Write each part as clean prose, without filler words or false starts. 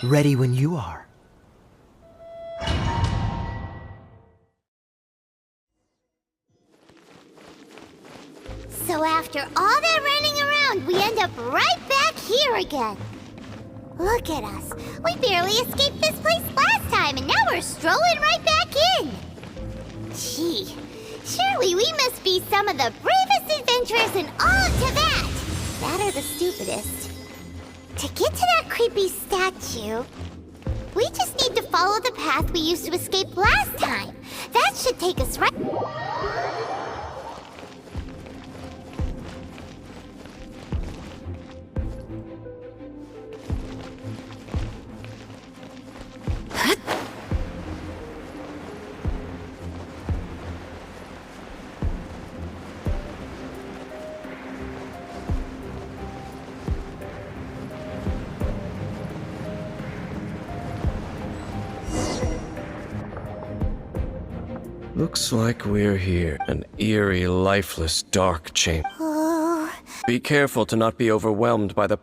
Ready when you are. So after all that running around, we end up right back here again. Look at us. We barely escaped this place last time, and now we're strolling right back in. Gee, surely we must be some of the bravest adventurers in all of Tibet. That or the stupidest. To get to that creepy statue, we just need to follow the path we used to escape last time. That should take us right... Looks like we're here. An eerie, lifeless, dark chamber. Be careful to not be overwhelmed by the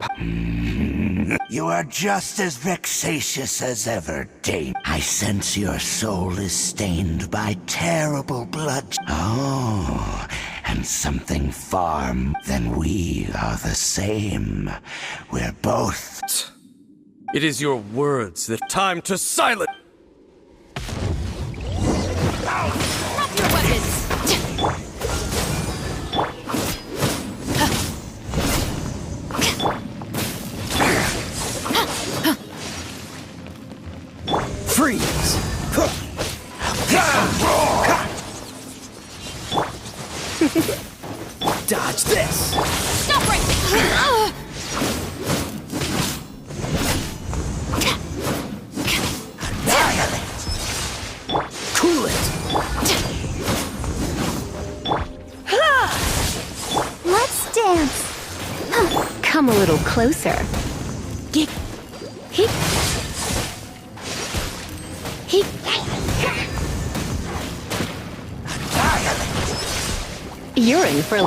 You are just as vexatious as ever, Dame. I sense your soul is stained by terrible blood. Oh, and something far than we are the same. We're both... It is your words that time to silence. Drop your weapons! Freeze! Dodge this! Stop right there! Cool it! Let's dance. Come a little closer. Geek. Heek. Heek. You're in for...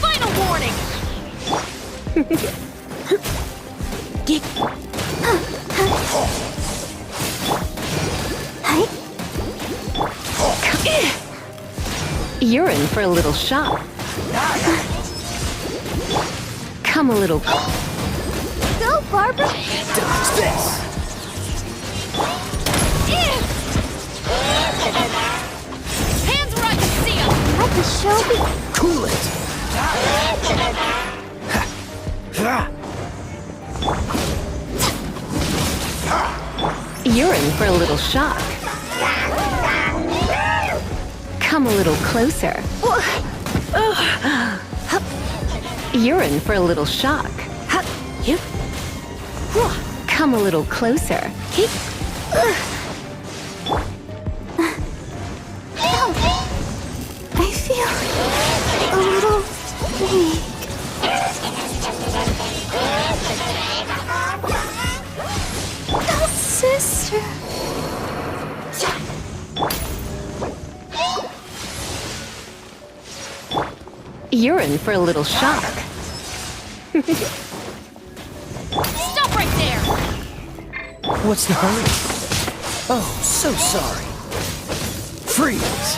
Final warning! Geek. You're in for a little shock. Come a little... Go, Barbara. Dodge this! Hands where I can see them! Let the show be... Cool it! You're in for a little shock. Come a little closer. You're in for a little shock. Come a little closer. I feel a little weak. Oh, sister. You're in for a little shock. Stop right there! What's the hurry? Oh, so sorry. Freeze!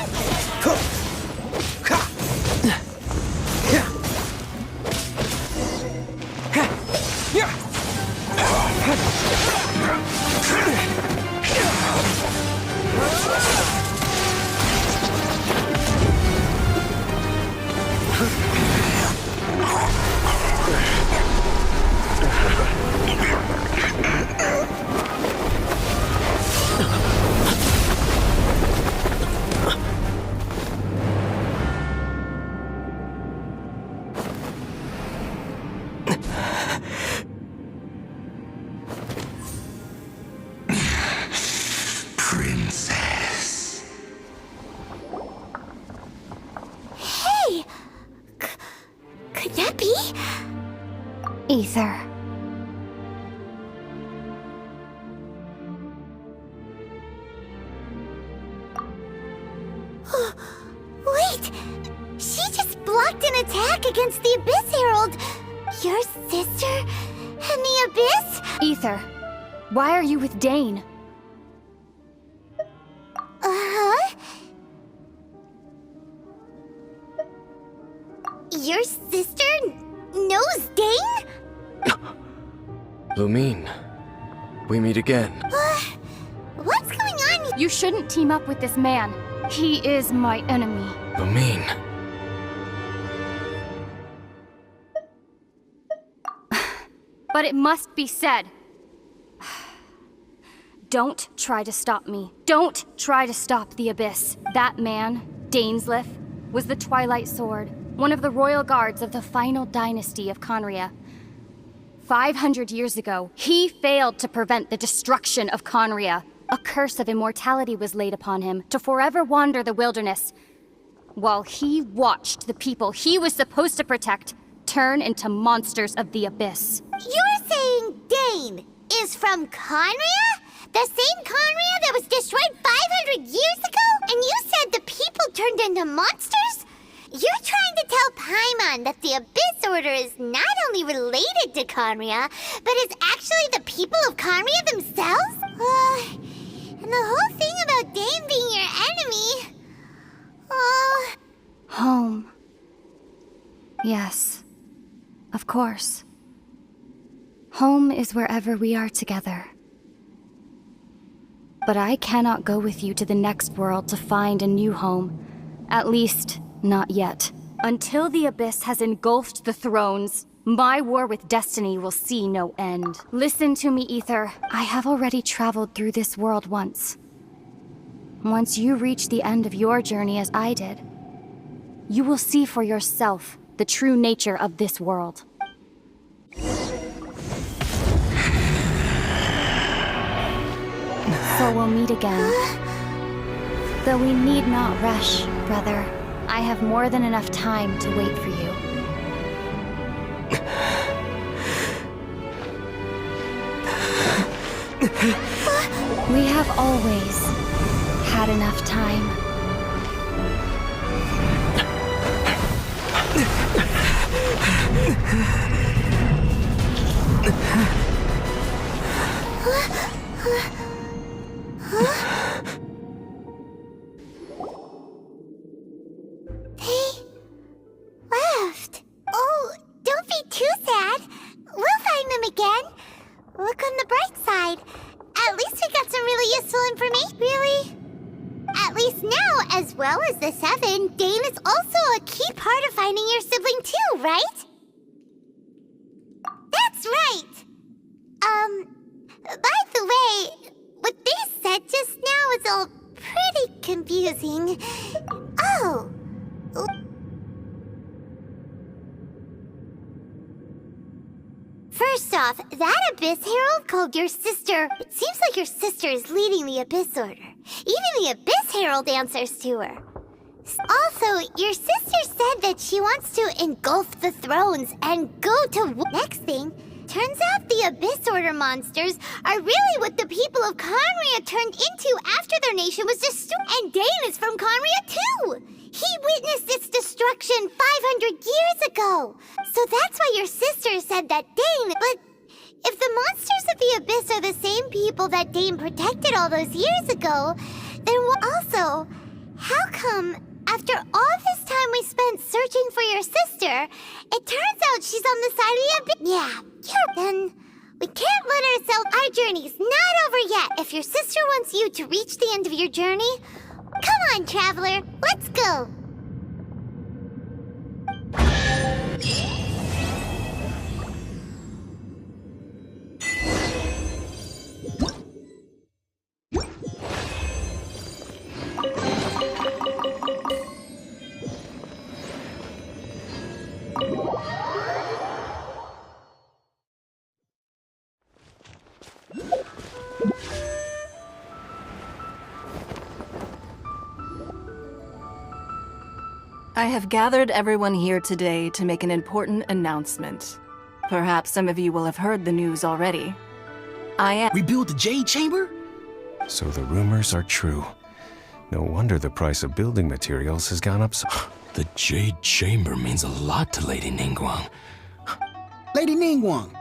Princess. Hey! Could that be? Ether. Wait! She just blocked an attack against the Abyss Herald! Your sister and the Abyss? Ether, why are you with Dane? Uh-huh? Your sister knows Dane? Lumine, we meet again. What's going on? You shouldn't team up with this man. He is my enemy. Lumine. But it must be said. Don't try to stop me. Don't try to stop the Abyss. That man, Dainsleif, was the Twilight Sword, one of the royal guards of the final dynasty of Conria. 500 years ago, he failed to prevent the destruction of Conria. A curse of immortality was laid upon him to forever wander the wilderness, while he watched the people he was supposed to protect turn into monsters of the Abyss. You're saying Dane is from Conria? The same Conria that was destroyed 500 years ago? And you said the people turned into monsters? You're trying to tell Paimon that the Abyss Order is not only related to Conria, but is actually the people of Conria themselves? And the whole thing about Dane being your enemy... Home. Yes, of course. Home is wherever we are together. But I cannot go with you to the next world to find a new home. At least, not yet. Until the Abyss has engulfed the thrones, my war with destiny will see no end. Listen to me, Ether. I have already traveled through this world once. Once you reach the end of your journey as I did, you will see for yourself the true nature of this world. So we'll meet again. Though we need not rush, brother. I have more than enough time to wait for you. We have always had enough time. They left. Oh, don't be too sad. We'll find them again. Look on the bright side. At least we got some really useful information. Really? At least now, as well as the Seven, Dane is also a key part of finding your sibling too, right? That's right! By the way, what they said just now is all pretty confusing. Oh. First off, that Abyss Herald called your sister. It seems like your sister is leading the Abyss Order. Even the Abyss Herald answers to her. Also, your sister said that she wants to engulf the thrones and go to... Next thing, turns out the Abyss Order monsters are really what the people of Conria turned into after their nation was destroyed. And Dane is from Conria too! He witnessed its destruction 500 years ago! So that's why your sister said that Dane... But if the monsters of the Abyss are the same people that Dane protected all those years ago, then also, how come after all this time we spent searching for your sister, it turns out she's on the side of the Abyss? Yeah, then we can't let ourselves... Our journey's not over yet. If your sister wants you to reach the end of your journey, come on, traveler, let's go. I have gathered everyone here today to make an important announcement. Perhaps some of you will have heard the news already. I am— Rebuild the Jade Chamber? So the rumors are true. No wonder the price of building materials has gone up so... The Jade Chamber means a lot to Lady Ningguang. Lady Ningguang,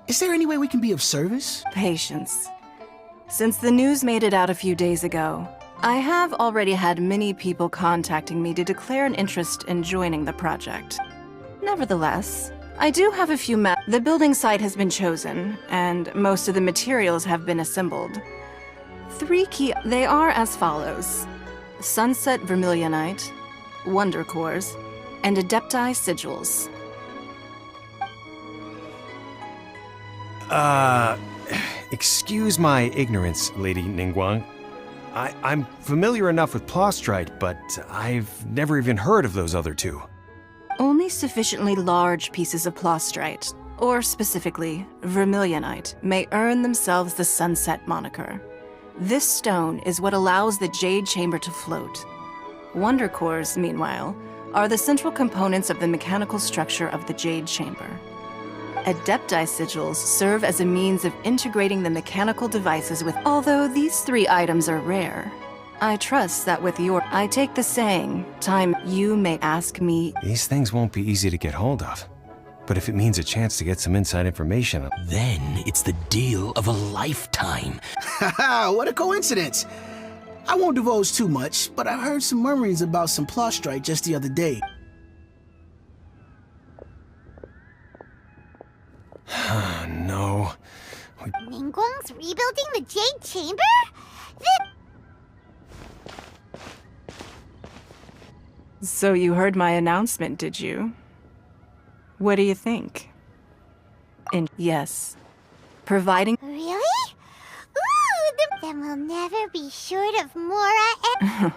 is there any way we can be of service? Patience. Since the news made it out a few days ago, I have already had many people contacting me to declare an interest in joining the project. Nevertheless, I do have a few The building site has been chosen, and most of the materials have been assembled. 3 key— They are as follows: Sunset Vermilionite, Wonder Cores, and Adepti Sigils. Excuse my ignorance, Lady Ningguang. I'm familiar enough with Plostrite, but I've never even heard of those other 2. Only sufficiently large pieces of Plostrite, or specifically Vermilionite, may earn themselves the Sunset moniker. This stone is what allows the Jade Chamber to float. Wonder Cores, meanwhile, are the central components of the mechanical structure of the Jade Chamber. Adepti Sigils serve as a means of integrating the mechanical devices with— Although these 3 items are rare, I trust that with your— I take the saying, time you may ask me— These things won't be easy to get hold of. But if it means a chance to get some inside information... Then it's the deal of a lifetime. Haha, what a coincidence. I won't divulge too much, but I heard some murmurings about some Plostrite just the other day. No. Ningguang's rebuilding the Jade Chamber? So you heard my announcement, did you? What do you think? Yes. Providing— Really? Ooh, then we'll never be short of Mora and—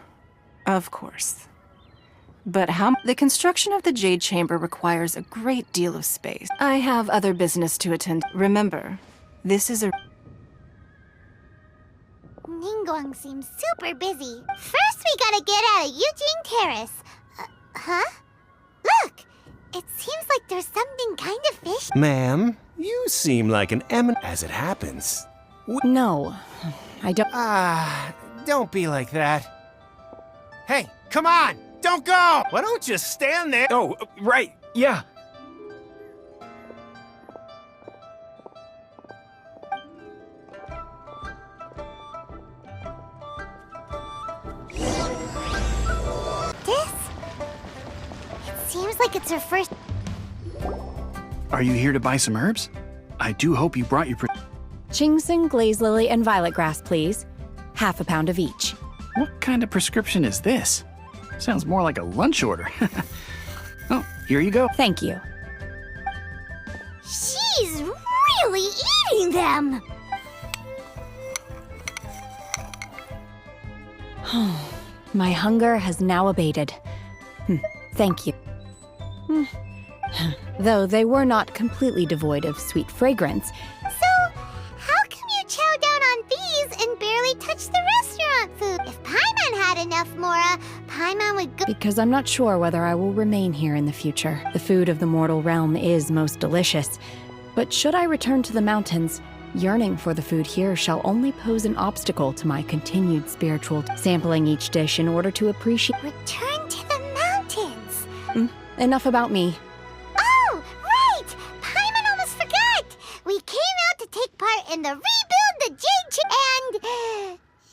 Of course. But how— The construction of the Jade Chamber requires a great deal of space. I have other business to attend. Remember, this is a— Ningguang seems super busy. First, we gotta get out of Eugene Terrace. Huh? Look! It seems like there's something kind of fishy. Ma'am, you seem like an eminent... As it happens... No, I don't. Don't be like that. Hey, come on! Don't go! Why don't you stand there? Oh, right, yeah. This? It seems like it's her first— Are you here to buy some herbs? I do hope you brought your... Ginseng, glaze lily, and violet grass, please. Half a pound of each. What kind of prescription is this? Sounds more like a lunch order. Oh, here you go. Thank you. She's really eating them! My hunger has now abated. Thank you. Though they were not completely devoid of sweet fragrance. So, how come you chow down on these and barely touch the restaurant food? If Paimon had enough, Mora, Paimon would go— Because I'm not sure whether I will remain here in the future. The food of the mortal realm is most delicious. But should I return to the mountains, yearning for the food here shall only pose an obstacle to my continued spiritual sampling each dish in order to appreciate— Return to the mountains! Enough about me. Oh, right! Paimon almost forgot! We came out to take part in the Rebuild the Jade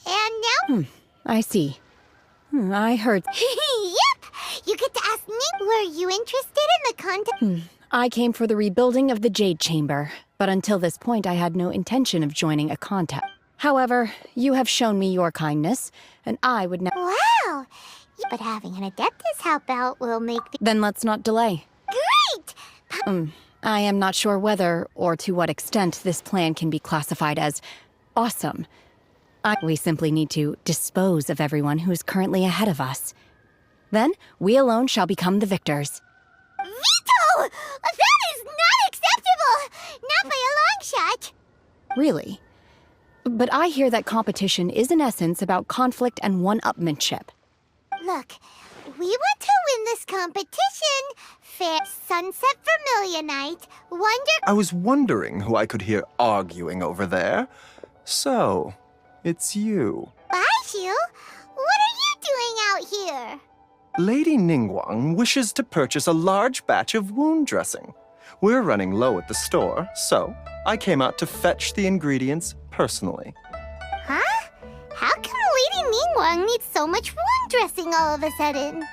and now— I see. I heard— Yep! You get to ask Ning, were you interested in the contest? I came for the rebuilding of the Jade Chamber, but until this point I had no intention of joining a contest. However, you have shown me your kindness, and I would now— Wow! But having an Adeptus help out will make the— Then let's not delay. Great! I am not sure whether or to what extent this plan can be classified as awesome. We simply need to dispose of everyone who is currently ahead of us. Then, we alone shall become the victors. Veto! That is not acceptable! Not by a long shot! Really? But I hear that competition is in essence about conflict and one-upmanship. Look, we want to win this competition fair. Sunset Vermilionite, Wonder... I was wondering who I could hear arguing over there. So, it's you. Baiju? What are you doing out here? Lady Ningguang wishes to purchase a large batch of wound dressing. We're running low at the store, so I came out to fetch the ingredients personally. Huh? How come Lady Ningguang needs so much wound dressing all of a sudden?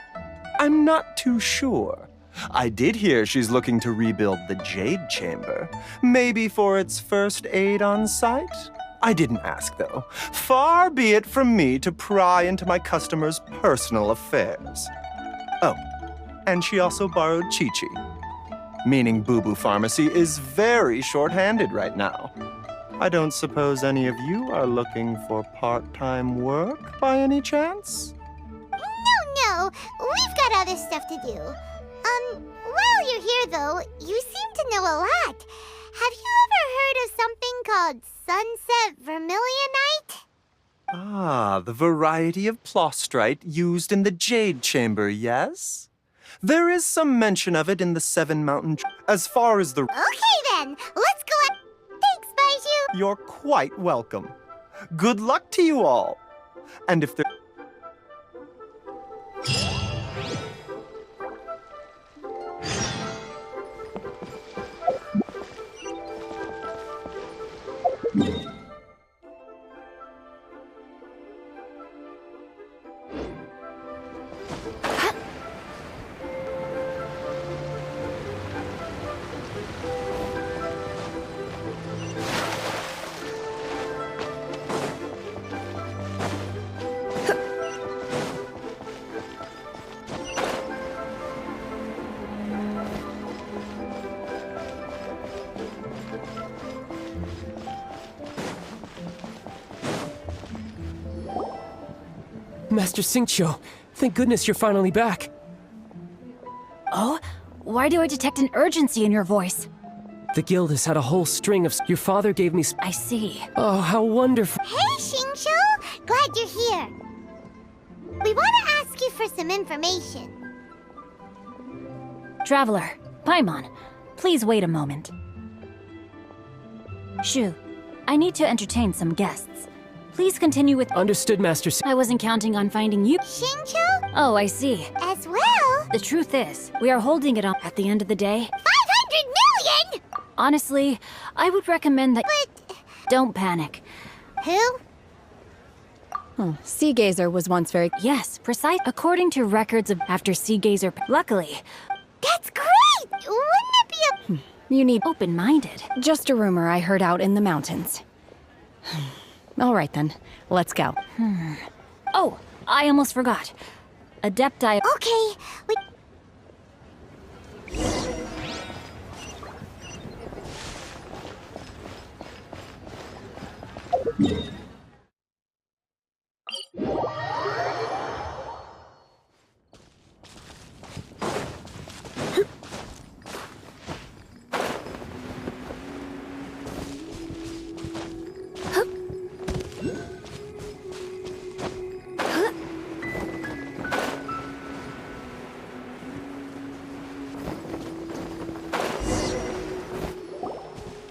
I'm not too sure. I did hear she's looking to rebuild the Jade Chamber. Maybe for its first aid on site? I didn't ask, though. Far be it from me to pry into my customers' personal affairs. Oh, and she also borrowed Chi-Chi. Meaning Boo Boo Pharmacy is very short-handed right now. I don't suppose any of you are looking for part-time work by any chance? No, we've got other stuff to do. While you're here though, you seem to know a lot. Have you ever heard of something called Sunset Vermilionite? Ah, the variety of plostrite used in the Jade Chamber, yes? There is some mention of it in the Seven Mountain... As far as the... Okay then, let's go at... Thanks, Baiju! You're quite welcome. Good luck to you all. And if there... Master Xingqiu, thank goodness you're finally back. Oh? Why do I detect an urgency in your voice? The guild has had a whole string of... Your father gave me... I see. Oh, how wonderful. Hey, Xingqiu! Glad you're here. We want to ask you for some information. Traveler, Paimon, please wait a moment. Shu, I need to entertain some guests. Please continue with... Understood, Master I wasn't counting on finding you. Xingqiu? Oh, I see. As well? The truth is, we are holding it on at the end of the day. 500 million?! Honestly, I would recommend that... But... Don't panic. Who? Sea Gazer was once very... Yes, precise. According to records of after Sea Gazer... Luckily... That's great! Wouldn't it be a... You need open-minded. Just a rumor I heard out in the mountains. All right then, let's go. Oh, I almost forgot. Adepti... Okay, we...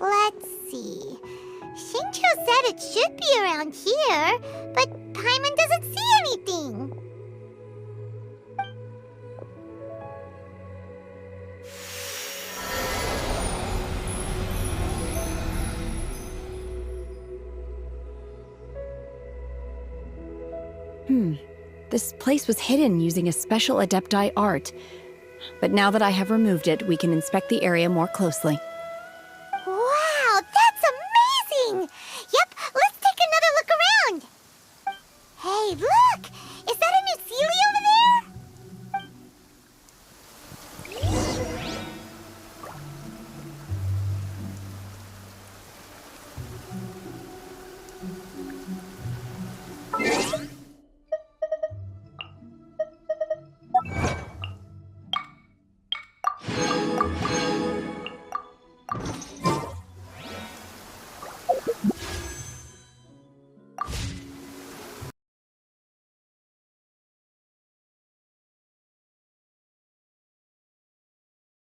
Let's see. Xingqiu said it should be around here, but Paimon doesn't see anything. This place was hidden using a special Adepti art. But now that I have removed it, we can inspect the area more closely.